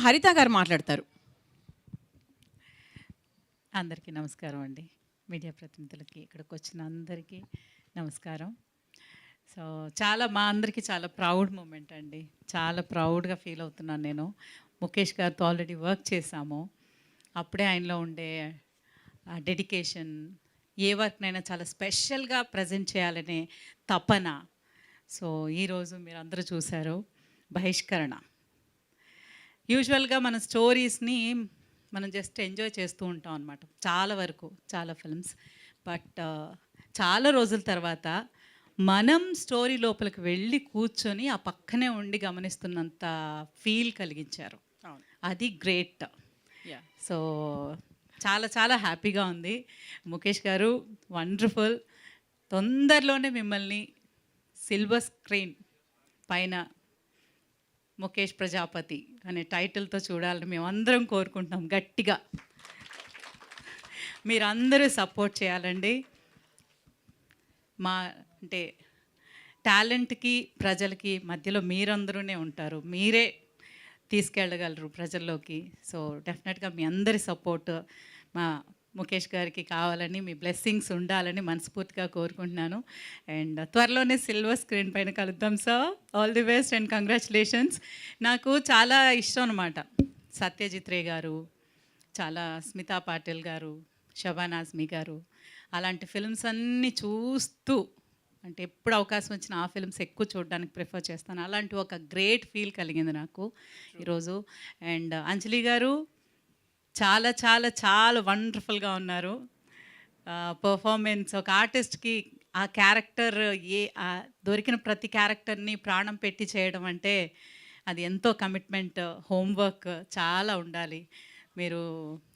హరిత గారు మాట్లాడతారు. అందరికీ నమస్కారం అండి. మీడియా ప్రతినిధులకి, ఇక్కడికి వచ్చిన అందరికీ నమస్కారం. సో మా అందరికీ చాలా ప్రౌడ్ మూమెంట్ అండి. చాలా ప్రౌడ్గా ఫీల్ అవుతున్నాను నేను. ముఖేష్ గారితో ఆల్రెడీ వర్క్ చేశాము. అప్పుడే ఆయనలో ఉండే డెడికేషన్, ఏ వర్క్నైనా చాలా స్పెషల్గా ప్రజెంట్ చేయాలనే తపన. సో ఈరోజు మీరు అందరూ చూశారు బహిష్కరణ. యూజువల్గా మన స్టోరీస్ని మనం జస్ట్ ఎంజాయ్ చేస్తూ ఉంటాం అనమాట, చాలా వరకు చాలా ఫిల్మ్స్. బట్ చాలా రోజుల తర్వాత మనం స్టోరీ లోపలికి వెళ్ళి కూర్చొని ఆ పక్కనే ఉండి గమనిస్తున్నంత ఫీల్ కలిగించారు. అది గ్రేట్. సో చాలా చాలా హ్యాపీగా ఉంది. ముఖేష్ గారు వండర్ఫుల్. తొందరలోనే మిమ్మల్ని సిల్వర్ స్క్రీన్ పైన ముఖేష్ ప్రజాపతి అనే టైటిల్తో చూడాలని మేమందరం కోరుకుంటున్నాం గట్టిగా. మీరందరూ సపోర్ట్ చేయాలండి. అంటే టాలెంట్కి ప్రజలకి మధ్యలో మీరందరూనే ఉంటారు, మీరే తీసుకెళ్ళగలరు ప్రజల్లోకి. సో డెఫినెట్గా మీ అందరి సపోర్ట్ మా ముఖేష్ గారికి కావాలని, మీ బ్లెస్సింగ్స్ ఉండాలని మనస్ఫూర్తిగా కోరుకుంటున్నాను. అండ్ త్వరలోనే సిల్వర్ స్క్రీన్ పైన కలుద్దాం sir. All the best and congratulations. నాకు చాలా ఇష్టం అనమాట సత్యజిత్ రే గారు, చాలా స్మితా పాటిల్ గారు, షబానా ఆజ్మీ గారు, అలాంటి ఫిల్మ్స్ అన్నీ చూస్తూ, అంటే ఎప్పుడు అవకాశం వచ్చిన ఆ ఫిల్మ్స్ ఎక్కువ చూడడానికి ప్రిఫర్ చేస్తాను. అలాంటి ఒక గ్రేట్ ఫీల్ కలిగింది నాకు ఈరోజు. అండ్ అంజలి గారు చాలా చాలా చాలా వండర్ఫుల్గా ఉన్నారు. పర్ఫార్మెన్స్ ఒక ఆర్టిస్ట్కి ఆ క్యారెక్టర్ దొరికిన ప్రతి క్యారెక్టర్ని ప్రాణం పెట్టి చేయడం అంటే అది ఎంతో కమిట్మెంట్, హోంవర్క్ చాలా ఉండాలి. మీరు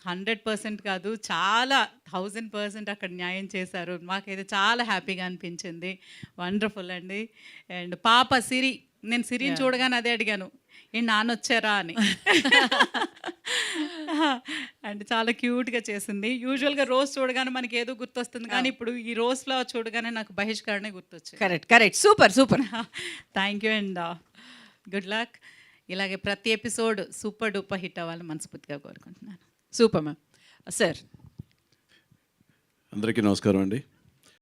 100% కాదు, చాలా 1000% అక్కడ న్యాయం చేశారు. మాకైతే చాలా హ్యాపీగా అనిపించింది. వండర్ఫుల్ అండి. అండ్ పాప సిరి, నేను సిరిని చూడగానే అదే అడిగాను, ఏంటి నాన్న వచ్చారా అని. అండ్ చాలా క్యూట్గా చేసింది. యూజువల్గా రోజ్ చూడగానే మనకి ఏదో గుర్తొస్తుంది, కానీ ఇప్పుడు ఈ రోజ్లో చూడగానే నాకు బహిష్కరణే గుర్తొచ్చింది. Correct. Super. Thank you and good luck. ఇలాగే ప్రతి ఎపిసోడ్ సూపర్ డూపర్ హిట్ అవ్వాలని మనస్ఫూర్తిగా కోరుకుంటున్నాను. Super ma'am. సార్ అందరికీ నమస్కారం అండి.